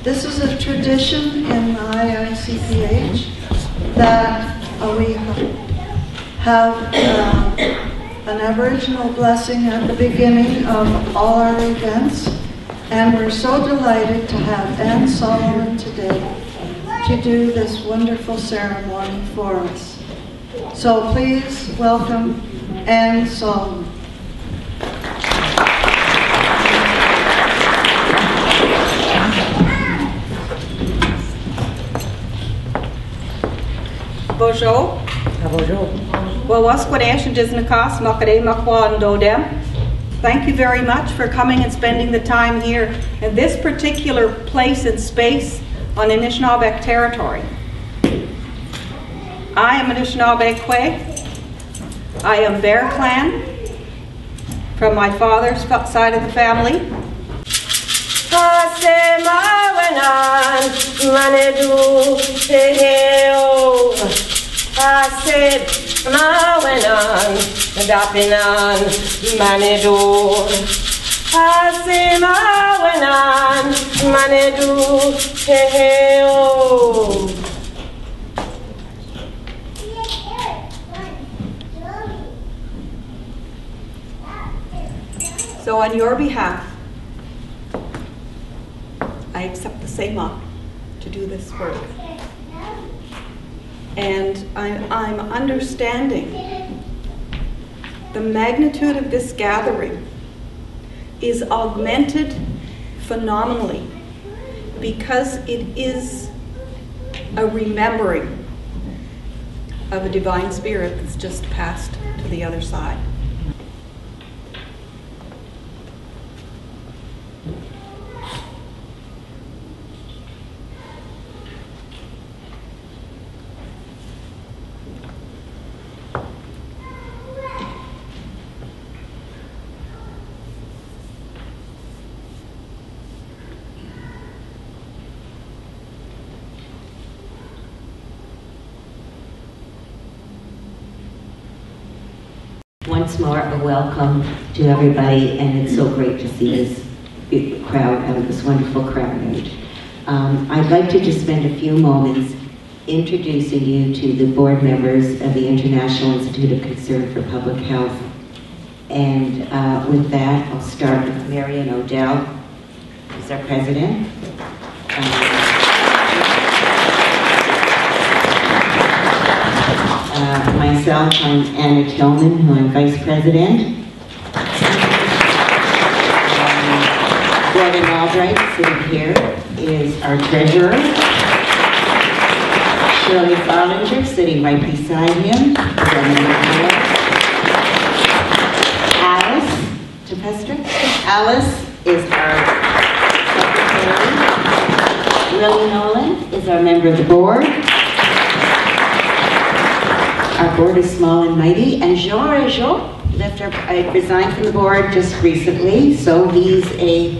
This is a tradition in IICPH that we have an Aboriginal blessing at the beginning of all our events, and we're so delighted to have Anne Solomon today to do this wonderful ceremony for us. So please welcome Anne Solomon. Bonjour. Bonjour. Thank you very much for coming and spending the time here in this particular place and space on Anishinaabe territory. I am Anishinaabe Kwe. I am Bear Clan from my father's side of the family. So on your behalf, I accept the Sema to do this work. And I'm understanding the magnitude of this gathering is augmented phenomenally because it is a remembering of a divine spirit that's just passed to the other side. Once more, a welcome to everybody, and it's so great to see this big crowd, this wonderful crowd. I'd like to just spend a few moments introducing you to the board members of the International Institute of Concern for Public Health. And with that, I'll start with Marion O'Dell, who's our president. Myself, I'm Anna Tillman, who I'm vice president. Gordon Albright, sitting here, is our treasurer. Shirley Farlinger, sitting right beside him. Alice Tepester. Alice is our secretary. Willie Nolan is our member of the board. Our board is small and mighty, and Jean resigned from the board just recently, so he's a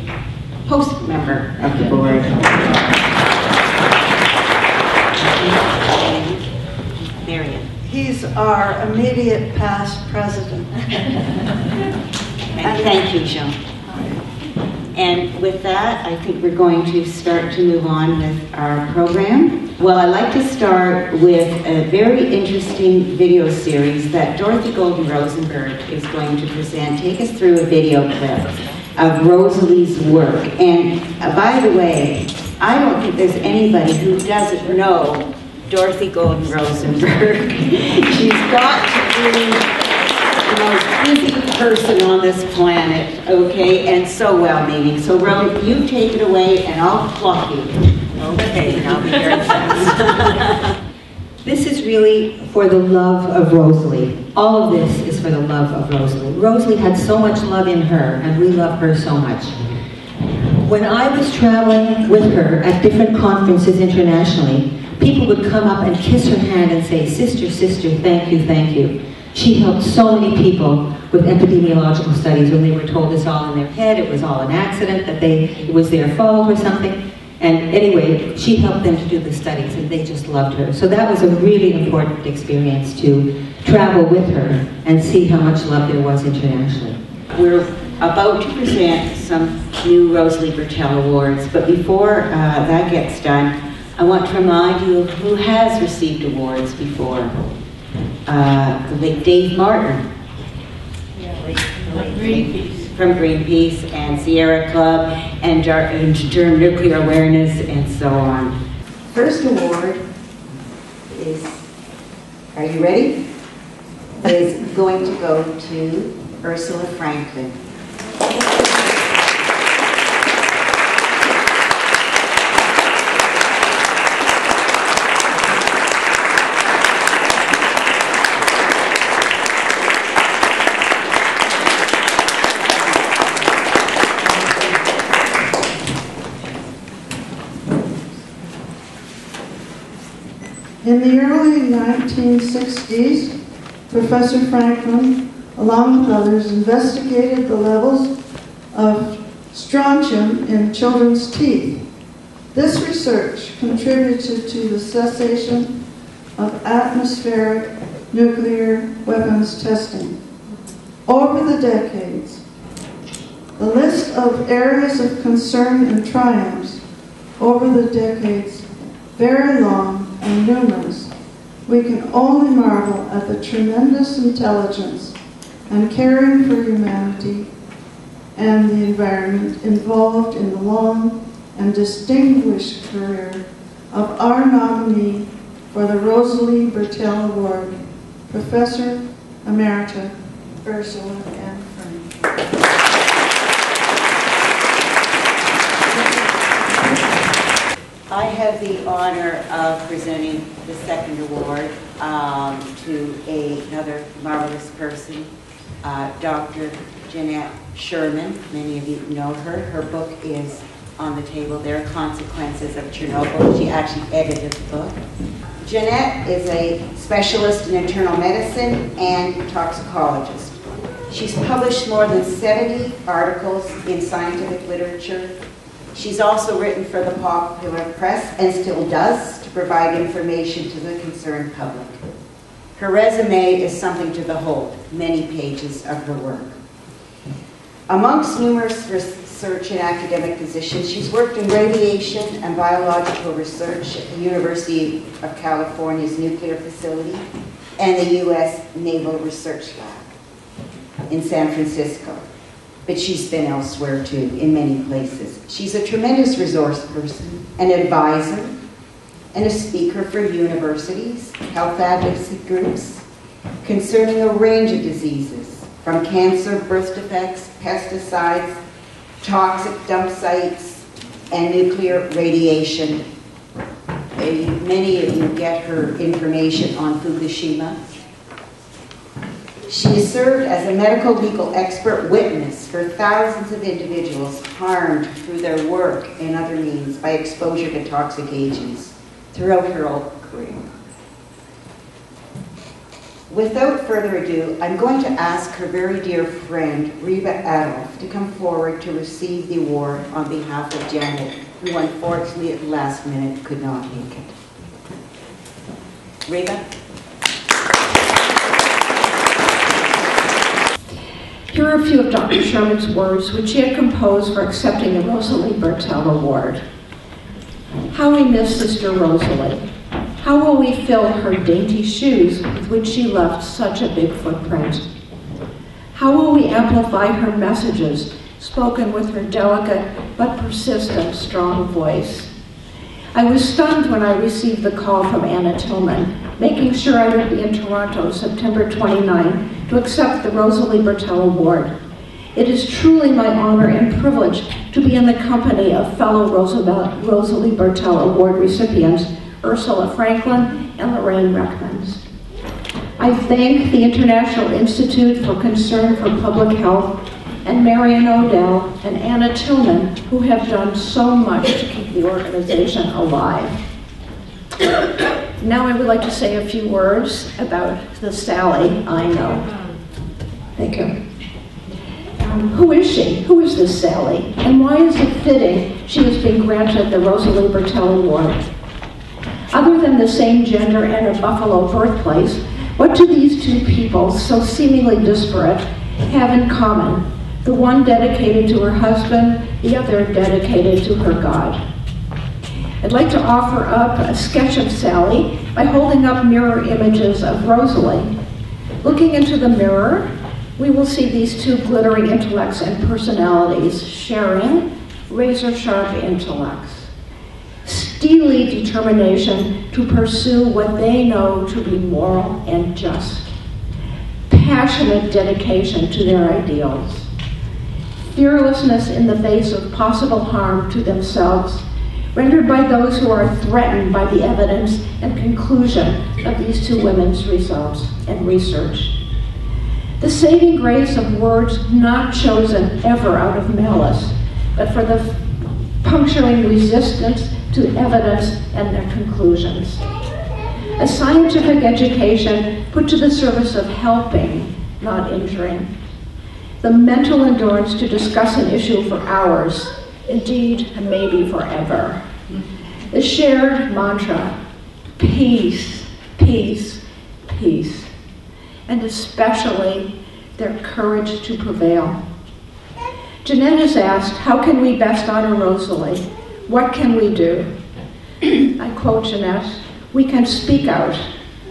post member of the board. Marion. He's our immediate past president. And thank you, Jean. And with that, I think we're going to start to move on with our program. Well, I'd like to start with a very interesting video series that Dorothy Golden Rosenberg is going to present. Take us through a video clip of Rosalie's work. And by the way, I don't think there's anybody who doesn't know Dorothy Golden Rosenberg. She's got to be the most busy person on this planet, okay, and so well-meaning. So, Rose, you take it away, and I'll clock you. Okay, and I'll be very fast. This is really for the love of Rosalie. All of this is for the love of Rosalie. Rosalie had so much love in her, and we love her so much. When I was traveling with her at different conferences internationally, people would come up and kiss her hand and say, "Sister, sister, thank you, thank you." She helped so many people with epidemiological studies when they were told this all in their head, it was all an accident, that it was their fault or something. And anyway, she helped them to do the studies, and they just loved her. So that was a really important experience to travel with her and see how much love there was internationally. We're about to present some new Rosalie Bertell Awards, but before that gets done, I want to remind you of who has received awards before. The late Dave Martin from Greenpeace and Sierra Club and Durham Nuclear Awareness and so on. First award is, are you ready? Is going to go to Ursula Franklin. In the early 1960s, Professor Franklin, along with others, investigated the levels of strontium in children's teeth. This research contributed to the cessation of atmospheric nuclear weapons testing. Over the decades, the list of areas of concern and triumphs over the decades very long and numerous. We can only marvel at the tremendous intelligence and caring for humanity and the environment involved in the long and distinguished career of our nominee for the Rosalie Bertell Award, Professor Emerita Ursula N. Franklin. I have the honor of presenting the second award to another marvelous person, Dr. Jeanette Sherman. Many of you know her. Her book is on the table there, Consequences of Chernobyl. She actually edited the book. Jeanette is a specialist in internal medicine and toxicologist. She's published more than 70 articles in scientific literature. She's also written for the popular press, and still does, to provide information to the concerned public. Her resume is something to behold, many pages of her work. Amongst numerous research and academic positions, she's worked in radiation and biological research at the University of California's nuclear facility and the U.S. Naval Research Lab in San Francisco. But she's been elsewhere too, in many places. She's a tremendous resource person, an advisor, and a speaker for universities, health advocacy groups, concerning a range of diseases, from cancer, birth defects, pesticides, toxic dump sites, and nuclear radiation. Many of you get her information on Fukushima. She has served as a medical legal expert witness for thousands of individuals harmed through their work and other means by exposure to toxic agents throughout her whole career. Without further ado, I'm going to ask her very dear friend, Reba Adolph, to come forward to receive the award on behalf of Janet, who unfortunately at the last minute could not make it. Reba? Here are a few of Dr. Sherman's words, which she had composed for accepting the Rosalie Bertell Award. How we miss Sister Rosalie. How will we fill her dainty shoes with which she left such a big footprint? How will we amplify her messages, spoken with her delicate but persistent, strong voice? I was stunned when I received the call from Anna Tillman, making sure I would be in Toronto September 29 to accept the Rosalie Bertell Award. It is truly my honor and privilege to be in the company of fellow Rosalie Bertell Award recipients, Ursula Franklin and Lorraine Reckmans. I thank the International Institute for Concern for Public Health and Marion Odell and Anna Tillman, who have done so much to keep the organization alive. Now I would like to say a few words about the Sally I know. Thank you. Who is she? Who is this Sally? And why is it fitting she has been granted the Rosalie Bertell Award? Other than the same gender and a Buffalo birthplace, what do these two people, so seemingly disparate, have in common? The one dedicated to her husband, the other dedicated to her God. I'd like to offer up a sketch of Sally by holding up mirror images of Rosalie. Looking into the mirror, we will see these two glittering intellects and personalities sharing razor-sharp intellects, steely determination to pursue what they know to be moral and just, passionate dedication to their ideals, fearlessness in the face of possible harm to themselves, rendered by those who are threatened by the evidence and conclusion of these two women's results and research. The saving grace of words not chosen ever out of malice, but for the puncturing resistance to evidence and their conclusions. A scientific education put to the service of helping, not injuring. The mental endurance to discuss an issue for hours, indeed, and maybe forever. The shared mantra, peace, peace, peace, and especially their courage to prevail. Jeanette has asked, how can we best honor Rosalie? What can we do? I quote Jeanette, we can speak out.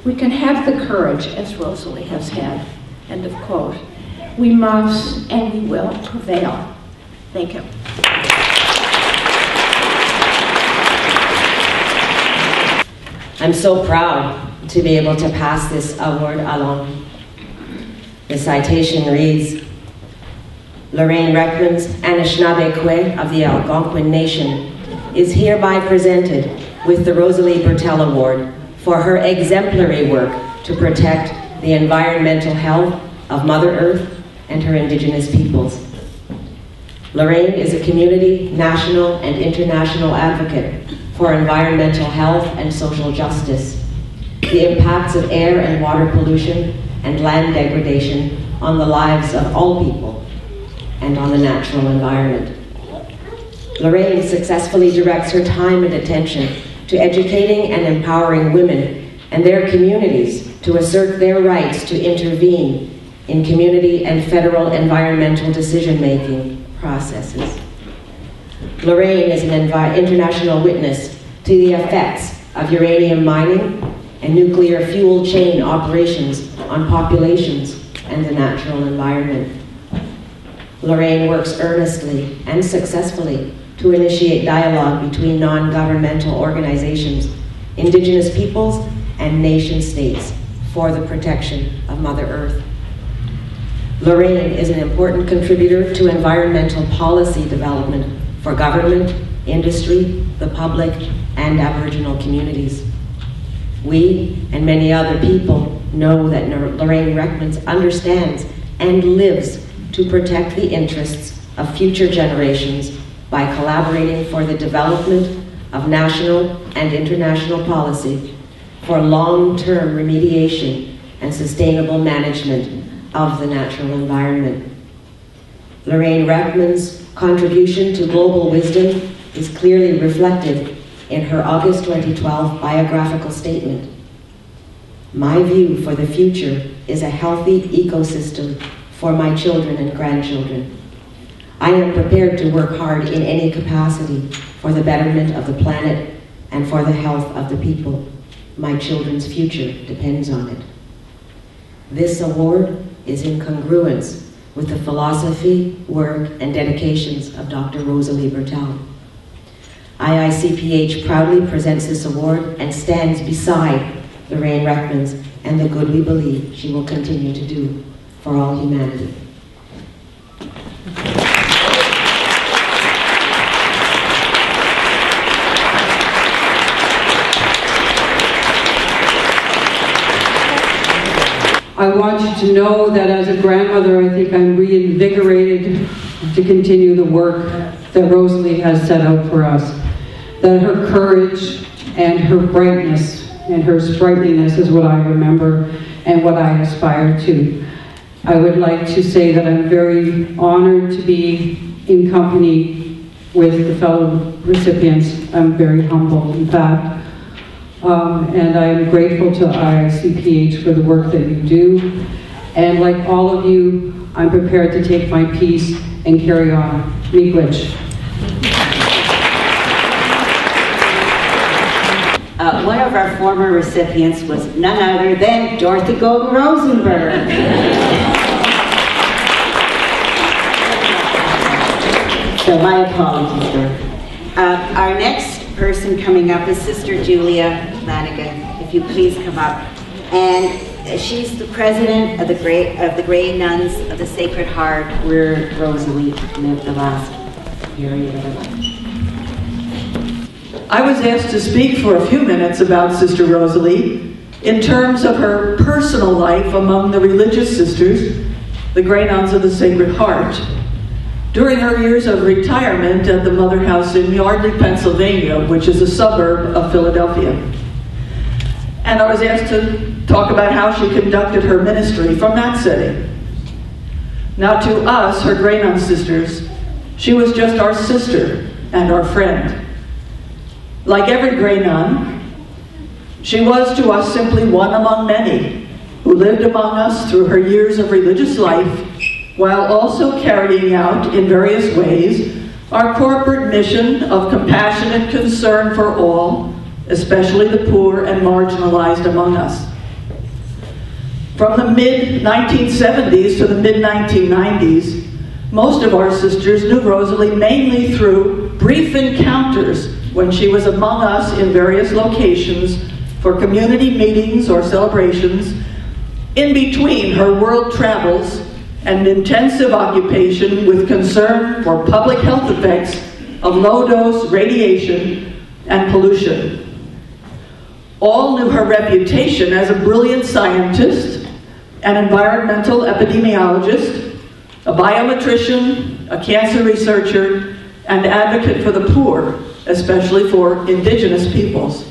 We can have the courage as Rosalie has had. End of quote. We must and we will prevail. Thank you. I'm so proud to be able to pass this award along. The citation reads, Lorraine Reckman's Anishinaabe of the Algonquin Nation is hereby presented with the Rosalie Bertell Award for her exemplary work to protect the environmental health of Mother Earth and her Indigenous peoples. Lorraine is a community, national, and international advocate for environmental health and social justice, the impacts of air and water pollution and land degradation on the lives of all people and on the natural environment. Lorraine successfully directs her time and attention to educating and empowering women and their communities to assert their rights to intervene in community and federal environmental decision-making processes. Lorraine is an international witness to the effects of uranium mining and nuclear fuel chain operations on populations and the natural environment. Lorraine works earnestly and successfully to initiate dialogue between non-governmental organizations, Indigenous peoples, and nation-states for the protection of Mother Earth. Lorraine is an important contributor to environmental policy development for government, industry, the public, and Aboriginal communities. We, and many other people, know that Lorraine Reckman understands and lives to protect the interests of future generations by collaborating for the development of national and international policy for long-term remediation and sustainable management of the natural environment. Lorraine Reckman's contribution to global wisdom is clearly reflected in her August 2012 biographical statement. My view for the future is a healthy ecosystem for my children and grandchildren. I am prepared to work hard in any capacity for the betterment of the planet and for the health of the people. My children's future depends on it. This award is in congruence with the philosophy, work, and dedications of Dr. Rosalie Bertell. IICPH proudly presents this award and stands beside Lorraine Reckman's and the good we believe she will continue to do for all humanity. I want you to know that as a grandmother, I think I'm reinvigorated to continue the work that Rosalie has set out for us. That her courage and her brightness and her sprightliness is what I remember and what I aspire to. I would like to say that I'm very honored to be in company with the fellow recipients. I'm very humbled, in fact. And I'm grateful to IICPH for the work that you do. And like all of you, I'm prepared to take my piece and carry on. Miigwech. One of our former recipients was none other than Dorothy Golden Rosenberg. So my apologies, Dorothy. Our next person coming up is Sister Julia Lanigan. If you please come up. And she's the president of the Grey Nuns of the Sacred Heart, where Rosalie lived the last period of her life. I was asked to speak for a few minutes about Sister Rosalie in terms of her personal life among the religious sisters, the Grey Nuns of the Sacred Heart, during her years of retirement at the Mother House in Yardley, Pennsylvania, which is a suburb of Philadelphia. And I was asked to talk about how she conducted her ministry from that setting. Now to us, her Grey Nun sisters, she was just our sister and our friend. Like every Grey Nun, she was to us simply one among many who lived among us through her years of religious life, while also carrying out in various ways our corporate mission of compassionate concern for all, especially the poor and marginalized among us. From the mid-1970s to the mid-1990s, most of our sisters knew Rosalie mainly through brief encounters when she was among us in various locations for community meetings or celebrations, in between her world travels and intensive occupation with concern for public health effects of low-dose radiation and pollution. All knew her reputation as a brilliant scientist, an environmental epidemiologist, a biometrician, a cancer researcher, and advocate for the poor, especially for indigenous peoples.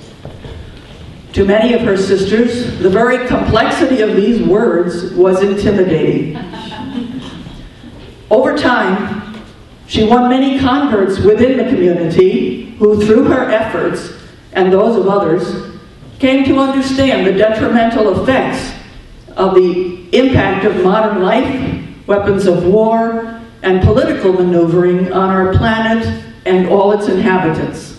To many of her sisters, the very complexity of these words was intimidating. Over time, she won many converts within the community who, through her efforts and those of others, came to understand the detrimental effects of the impact of modern life, weapons of war, and political maneuvering on our planet and all its inhabitants.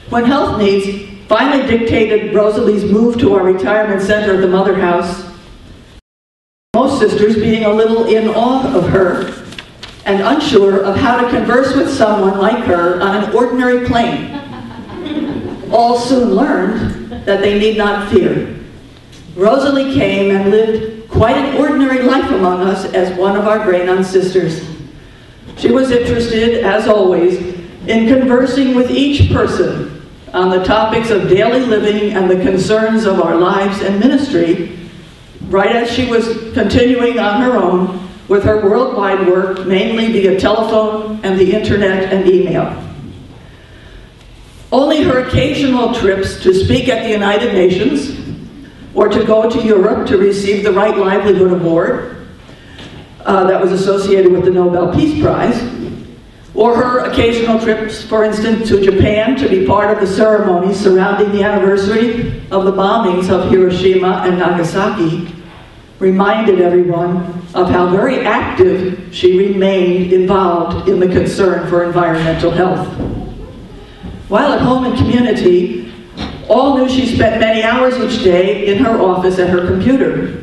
When health needs finally dictated Rosalie's move to our retirement center at the Mother House, most sisters being a little in awe of her and unsure of how to converse with someone like her on an ordinary plane, all soon learned that they need not fear. Rosalie came and lived quite an ordinary life among us as one of our Grey Nun sisters. She was interested, as always, in conversing with each person on the topics of daily living and the concerns of our lives and ministry, right as she was continuing on her own with her worldwide work, mainly via telephone and the internet and email. Only her occasional trips to speak at the United Nations or to go to Europe to receive the Right Livelihood Award that was associated with the Nobel Peace Prize, or her occasional trips, for instance, to Japan to be part of the ceremony surrounding the anniversary of the bombings of Hiroshima and Nagasaki, reminded everyone of how very active she remained involved in the concern for environmental health. While at home and community, all knew she spent many hours each day in her office at her computer.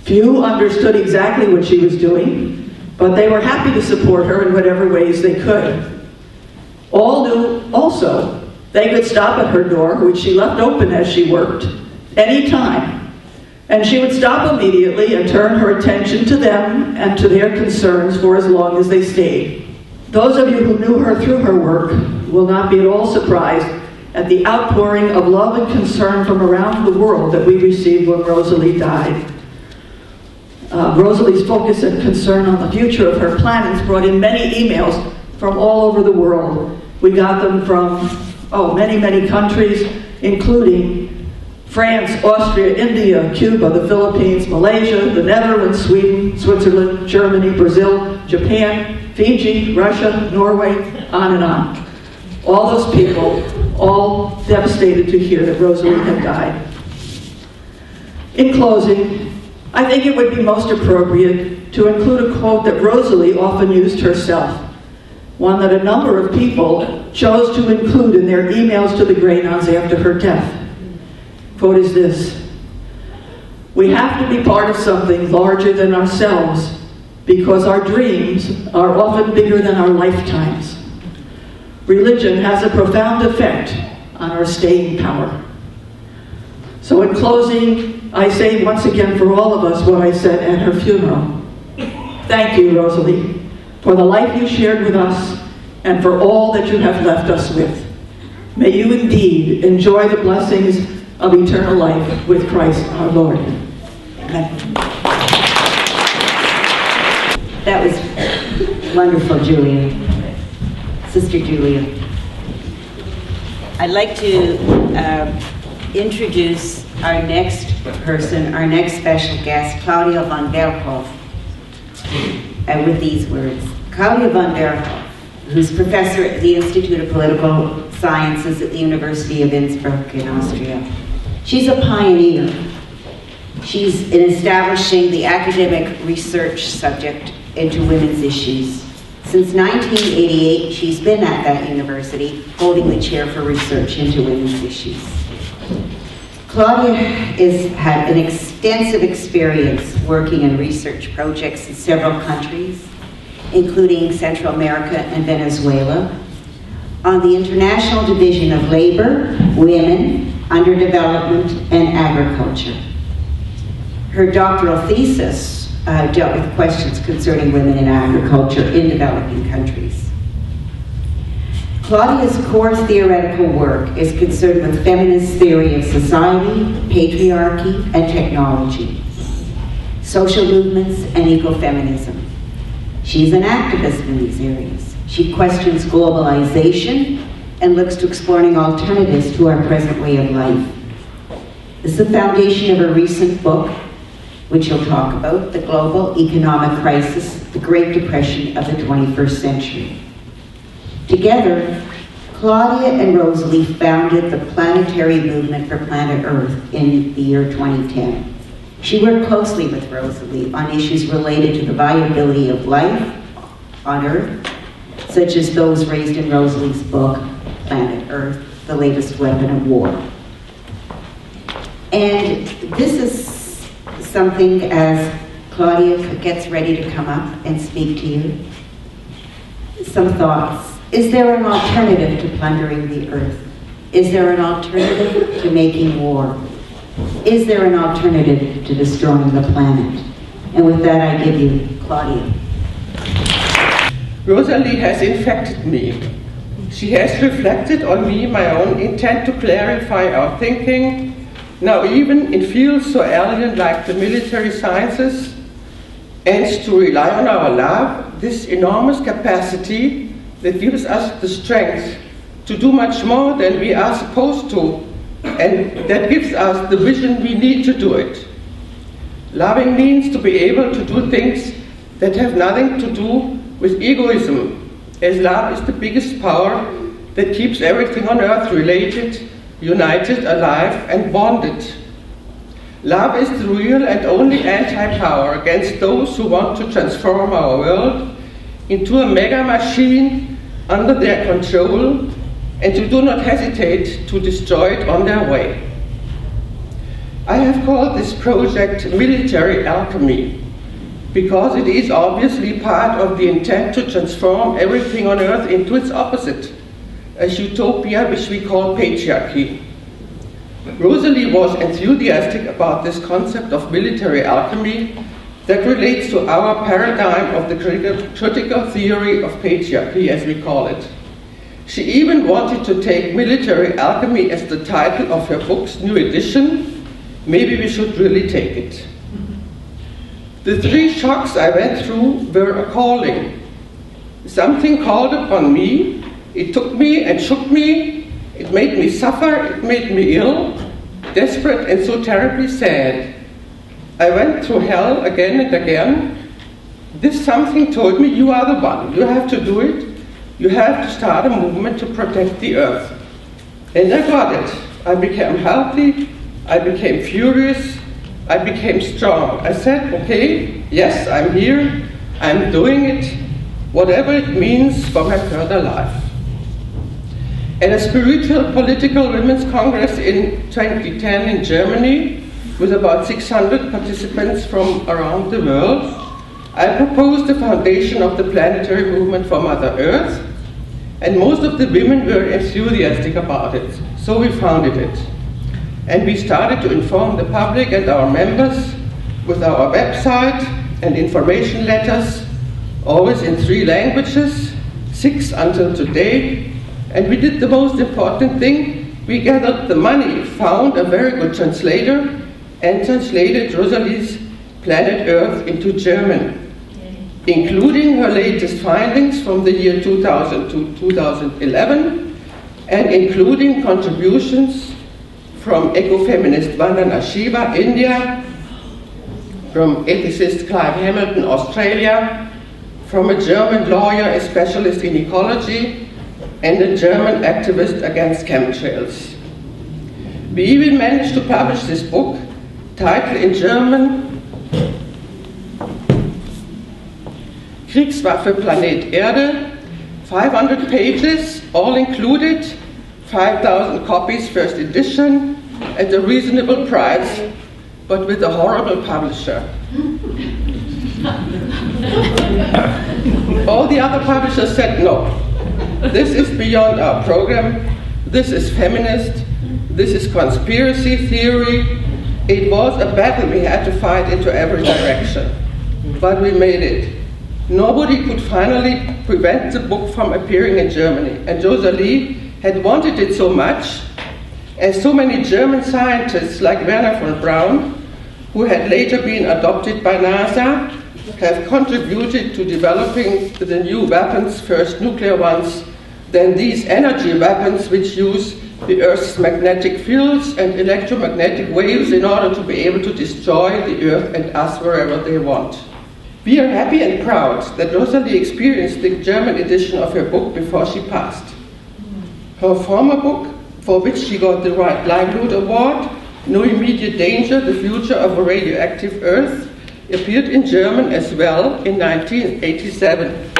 Few understood exactly what she was doing, but they were happy to support her in whatever ways they could. All knew also they could stop at her door, which she left open as she worked, any time, and she would stop immediately and turn her attention to them and to their concerns for as long as they stayed. Those of you who knew her through her work will not be at all surprised at the outpouring of love and concern from around the world that we received when Rosalie died. Rosalie's focus and concern on the future of her planets brought in many emails from all over the world. We got them from many, many countries, including France, Austria, India, Cuba, the Philippines, Malaysia, the Netherlands, Sweden, Switzerland, Germany, Brazil, Japan, Fiji, Russia, Norway, on and on. All those people, all devastated to hear that Rosalie had died. In closing, I think it would be most appropriate to include a quote that Rosalie often used herself, one that a number of people chose to include in their emails to the Grey Nuns after her death. Quote is this: "We have to be part of something larger than ourselves because our dreams are often bigger than our lifetimes. Religion has a profound effect on our staying power." So in closing, I say once again for all of us what I said at her funeral. Thank you, Rosalie, for the life you shared with us and for all that you have left us with. May you indeed enjoy the blessings of eternal life with Christ our Lord. Amen. That was wonderful, Julia. Sister Julia. I'd like to introduce our next person, our next special guest, Claudia von Berghoff, with these words. Claudia von Berghoff, who's professor at the Institute of Political Sciences at the University of Innsbruck in Austria. She's a pioneer. She's in establishing the academic research subject into women's issues. Since 1988, she's been at that university, holding the chair for research into women's issues. Claudia has had an extensive experience working in research projects in several countries, including Central America and Venezuela, on the International Division of Labor, Women, Underdevelopment, and Agriculture. Her doctoral thesis dealt with questions concerning women in agriculture in developing countries. Claudia's core theoretical work is concerned with feminist theory of society, patriarchy, and technology, social movements, and ecofeminism. She's an activist in these areas. She questions globalization and looks to exploring alternatives to our present way of life. This is the foundation of her recent book, which he'll talk about, The Global Economic Crisis, the Great Depression of the 21st Century. Together, Claudia and Rosalie founded the Planetary Movement for Planet Earth in the year 2010. She worked closely with Rosalie on issues related to the viability of life on Earth, such as those raised in Rosalie's book, Planet Earth, The Latest Weapon of War. And this is something, as Claudia gets ready to come up and speak to you, some thoughts. Is there an alternative to plundering the earth? Is there an alternative to making war? Is there an alternative to destroying the planet? And with that, I give you Claudia. Rosalie has infected me. She has reflected on me my own intent to clarify our thinking, now even in fields so alien like the military sciences, and to rely on our love, this enormous capacity that gives us the strength to do much more than we are supposed to, and that gives us the vision we need to do it. Loving means to be able to do things that have nothing to do with egoism, as love is the biggest power that keeps everything on earth related, united, alive, and bonded. Love is the real and only anti-power against those who want to transform our world into a mega machine under their control, and who do not hesitate to destroy it on their way. I have called this project Military Alchemy, because it is obviously part of the intent to transform everything on earth into its opposite, a utopia which we call patriarchy. Rosalie was enthusiastic about this concept of military alchemy that relates to our paradigm of the critical theory of patriarchy, as we call it. She even wanted to take military alchemy as the title of her book's new edition. Maybe we should really take it. The three shocks I went through were a calling. Something called upon me. It took me and shook me. It made me suffer. It made me ill, desperate, and so terribly sad. I went through hell again and again. This something told me, you are the one. You have to do it. You have to start a movement to protect the earth. And I got it. I became healthy. I became furious. I became strong. I said, okay, yes, I'm here, I'm doing it, whatever it means for my further life. At a spiritual political women's congress in 2010 in Germany, with about 600 participants from around the world, I proposed the foundation of the planetary movement for Mother Earth, and most of the women were enthusiastic about it, so we founded it. And we started to inform the public and our members with our website and information letters, always in 3 languages, 6 until today. And we did the most important thing. We gathered the money, found a very good translator, and translated Rosalie's Planet Earth into German, including her latest findings from the year 2000 to 2011, and including contributions from ecofeminist Vandana Shiva, India, from ethicist Clive Hamilton, Australia, from a German lawyer, a specialist in ecology, and a German activist against chemtrails. We even managed to publish this book, titled in German, Kriegswaffe Planet Erde, 500 pages, all included, 5,000 copies, first edition, at a reasonable price, but with a horrible publisher. All the other publishers said, no, this is beyond our program, this is feminist, this is conspiracy theory. It was a battle we had to fight into every direction, but we made it. Nobody could finally prevent the book from appearing in Germany, and Rosalie had wanted it so much, as so many German scientists like Werner von Braun, who had later been adopted by NASA, have contributed to developing the new weapons, first nuclear ones, then these energy weapons which use the Earth's magnetic fields and electromagnetic waves in order to be able to destroy the Earth and us wherever they want. We are happy and proud that Rosalie experienced the German edition of her book before she passed. Her former book, for which she got the Right Livelihood Award, No Immediate Danger, The Future of a Radioactive Earth, appeared in German as well in 1987.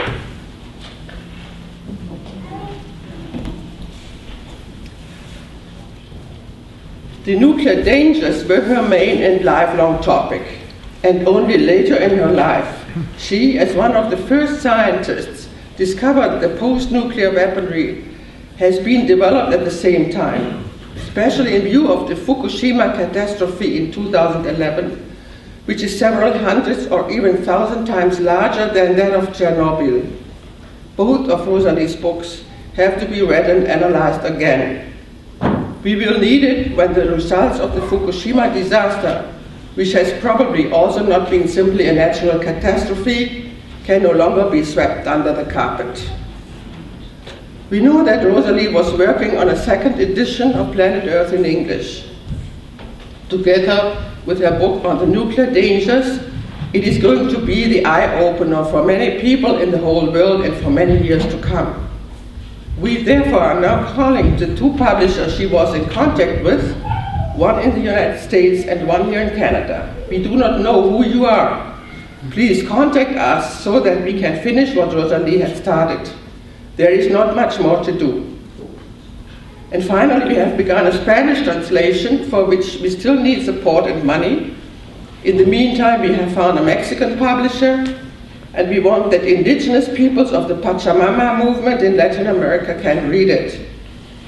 The nuclear dangers were her main and lifelong topic, and only later in her life, she, as one of the first scientists, discovered the post-nuclear weaponry has been developed at the same time, especially in view of the Fukushima catastrophe in 2011, which is several hundreds or even 1,000 times larger than that of Chernobyl. Both of Rosalie's books have to be read and analyzed again. We will need it when the results of the Fukushima disaster, which has probably also not been simply a natural catastrophe, can no longer be swept under the carpet. We know that Rosalie was working on a second edition of Planet Earth in English. Together with her book on the nuclear dangers, it is going to be the eye-opener for many people in the whole world and for many years to come. We therefore are now calling the 2 publishers she was in contact with, one in the United States and one here in Canada. We do not know who you are. Please contact us so that we can finish what Rosalie had started. There is not much more to do. And finally, we have begun a Spanish translation for which we still need support and money. In the meantime, we have found a Mexican publisher, and we want that indigenous peoples of the Pachamama movement in Latin America can read it.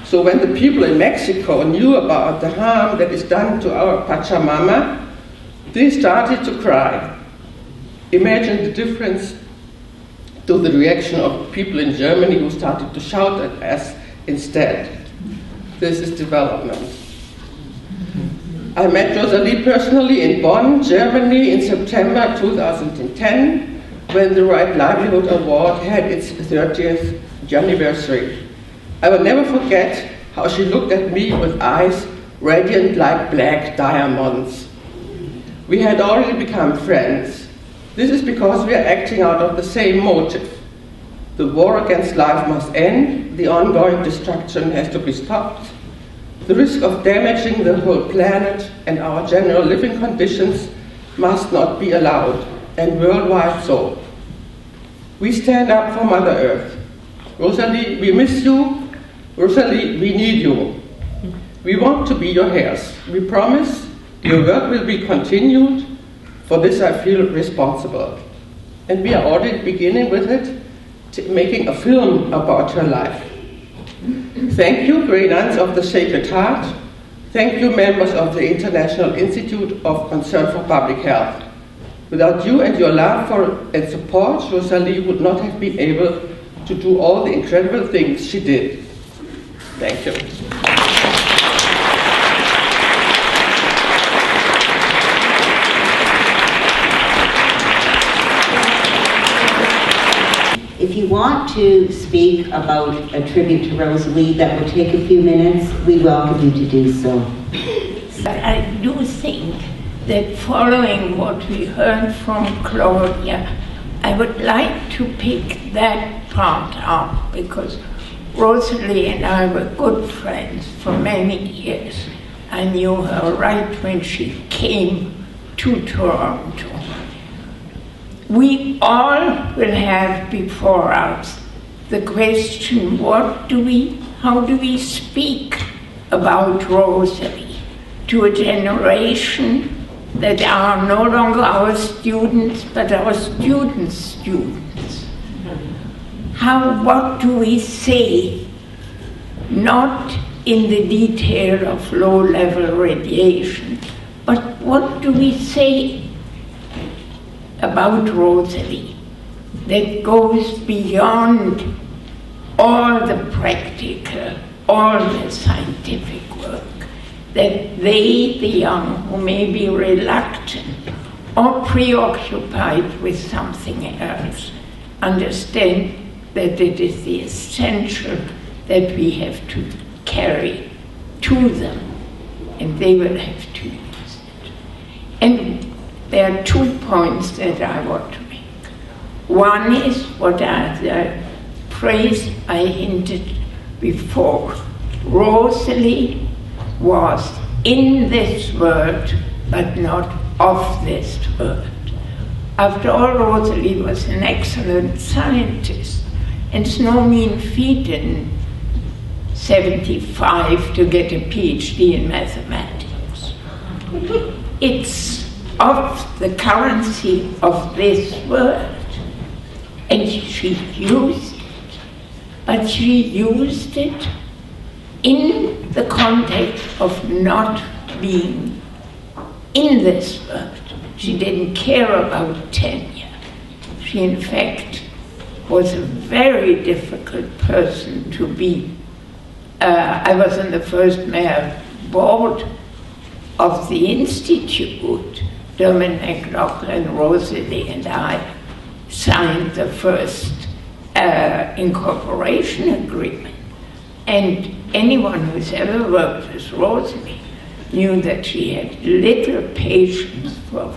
So when the people in Mexico knew about the harm that is done to our Pachamama, they started to cry. Imagine the difference to the reaction of people in Germany who started to shout at us instead. This is development. I met Rosalie personally in Bonn, Germany in September 2010, when the Right Livelihood Award had its 30th anniversary. I will never forget how she looked at me with eyes radiant like black diamonds. We had already become friends. This is because we are acting out of the same motive. The war against life must end, the ongoing destruction has to be stopped, The risk of damaging the whole planet and our general living conditions must not be allowed, and worldwide so. We stand up for Mother Earth. Rosalie, we miss you. Rosalie, we need you. We want to be your heirs. We promise your work will be continued. For this I feel responsible. And we are already beginning with it, making a film about her life. Thank you, Grey Nuns of the Sacred Heart. Thank you, members of the International Institute of Concern for Public Health. Without you and your love for and support, Rosalie would not have been able to do all the incredible things she did. Thank you. If you want to speak about a tribute to Rosalie that will take a few minutes, we welcome you to do so. I do think that following what we heard from Claudia, I would like to pick that part up, because Rosalie and I were good friends for many years. I knew her right when she came to Toronto. We all will have before us the question, how do we speak about Rosalie to a generation that are no longer our students, but our students' students? What do we say, not in the detail of low-level radiation, but what do we say about Rosalie that goes beyond all the practical, all the scientific work, that they, the young, who may be reluctant or preoccupied with something else, understand that it is the essential that we have to carry to them, and they will have to use it. And there are 2 points that I want to make. One is the phrase I hinted before. Rosalie was in this world, but not of this world. After all, Rosalie was an excellent scientist, and it's no mean feat in 75 to get a PhD in mathematics. It's of the currency of this world, and she used it, but she used it in the context of not being in this world. She didn't care about tenure. She, in fact, was a very difficult person to be. I was in the first mayor board of the Institute. Dermot McLaughlin, Rosalie, and I signed the first incorporation agreement. And anyone who's ever worked with Rosalie knew that she had little patience for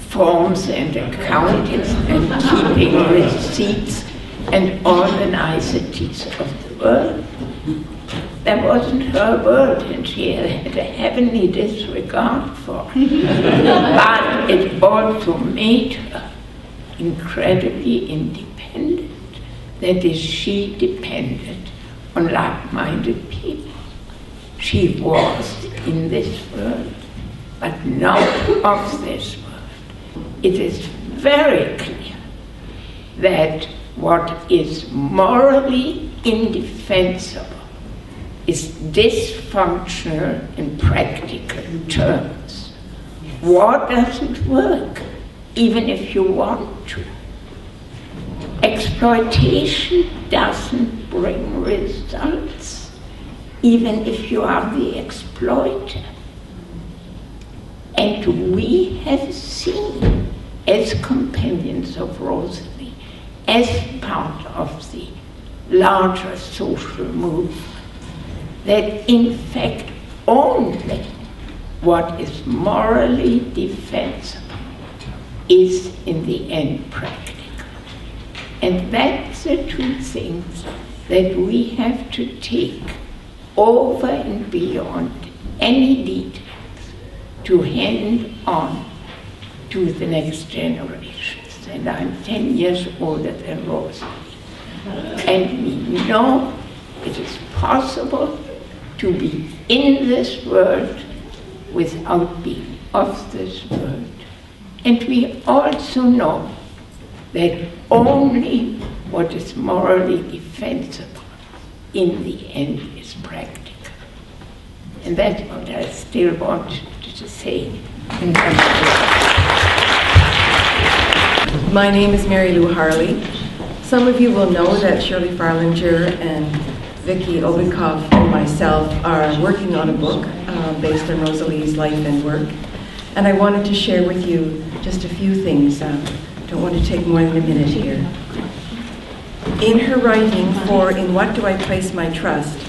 forms and accountings and keeping receipts and all the niceties of the world. That wasn't her world, and she had a heavenly disregard for it. But it also made her incredibly independent. That is, she depended on like-minded people. She was in this world, but not of this world. It is very clear that what is morally indefensible is dysfunctional in practical terms. War doesn't work, even if you want to. Exploitation doesn't bring results, even if you are the exploiter. And we have seen, as companions of Rosalie, as part of the larger social movement, that in fact only what is morally defensible is in the end practical. And that's the two things that we have to take over and beyond any details to hand on to the next generations. And I'm 10 years older than Rosalie. And we know it is possible to be in this world without being of this world. And we also know that only what is morally defensible in the end is practical. And that's what I still want to say. My name is Mary Lou Harley. Some of you will know that Shirley Farlinger and Vicki Obikoff and myself are working on a book based on Rosalie's life and work. And I wanted to share with you just a few things. Don't want to take more than a minute here. In her writing for In What Do I Place My Trust,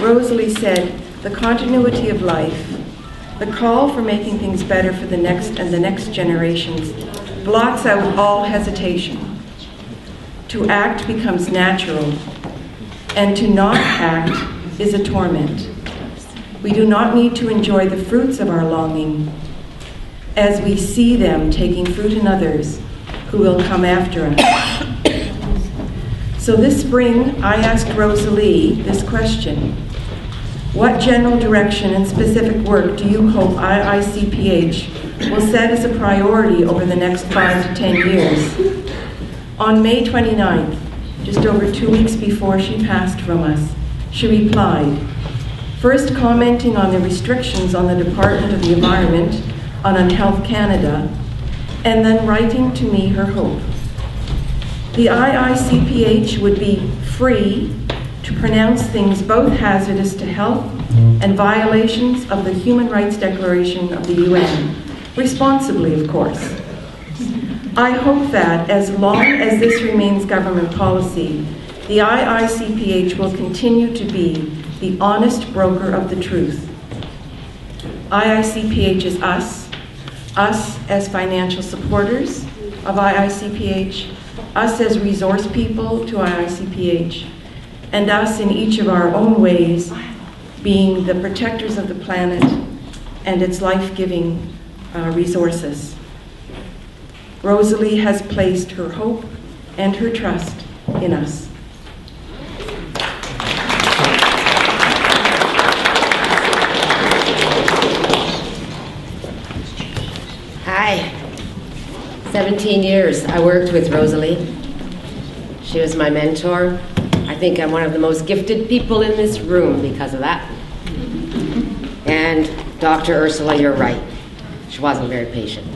Rosalie said, the continuity of life, the call for making things better for the next and the next generations blots out all hesitation. To act becomes natural, and to not act is a torment. We do not need to enjoy the fruits of our longing as we see them taking fruit in others who will come after us. So this spring, I asked Rosalie this question: what general direction and specific work do you hope IICPH will set as a priority over the next 5 to 10 years? On May 29th, just over 2 weeks before she passed from us, she replied, first commenting on the restrictions on the Department of the Environment on Health Canada, and then writing to me her hope. The IICPH would be free to pronounce things both hazardous to health and violations of the Human Rights Declaration of the UN, responsibly, of course. I hope that as long as this remains government policy, the IICPH will continue to be the honest broker of the truth. IICPH is us as financial supporters of IICPH, us as resource people to IICPH, and us in each of our own ways being the protectors of the planet and its life-giving resources. Rosalie has placed her hope and her trust in us. Hi. 17 years I worked with Rosalie. She was my mentor. I think I'm one of the most gifted people in this room because of that. And Dr. Ursula, you're right. She wasn't very patient.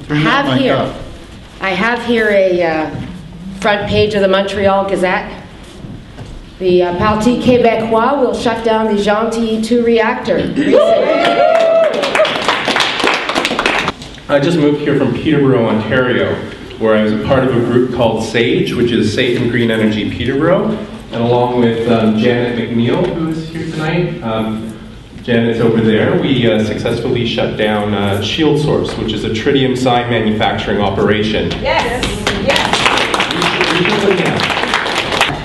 I have here a front page of the Montreal Gazette. The Parti Québécois will shut down the Gentilly 2 reactor. I just moved here from Peterborough, Ontario, where I was a part of a group called SAGE, which is Safe and Green Energy Peterborough, and along with Janet McNeil, who is here tonight. Janet's over there. We successfully shut down Shield Source, which is a tritium sign manufacturing operation. Yes, yes.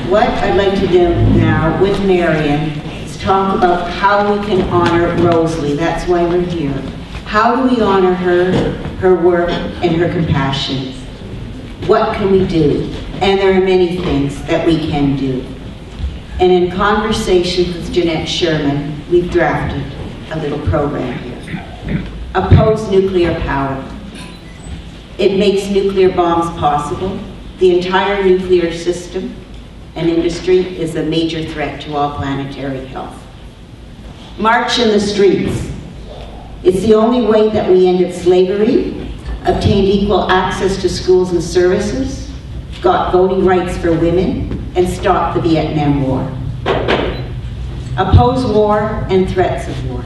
What I'd like to do now with Marion is talk about how we can honor Rosalie. That's why we're here. How do we honor her, her work, and her compassion? What can we do? And there are many things that we can do. And in conversations with Jeanette Sherman, we've drafted a little program here. Oppose nuclear power. It makes nuclear bombs possible. The entire nuclear system and industry is a major threat to all planetary health. March in the streets. It's the only way that we ended slavery, obtained equal access to schools and services, got voting rights for women, and stopped the Vietnam War. Oppose war and threats of war.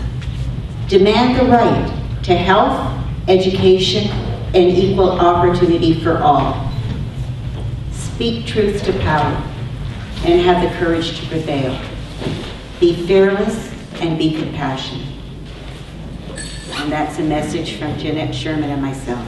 Demand the right to health, education, and equal opportunity for all. Speak truth to power and have the courage to prevail. Be fearless and be compassionate. And that's a message from Jeanette Sherman and myself.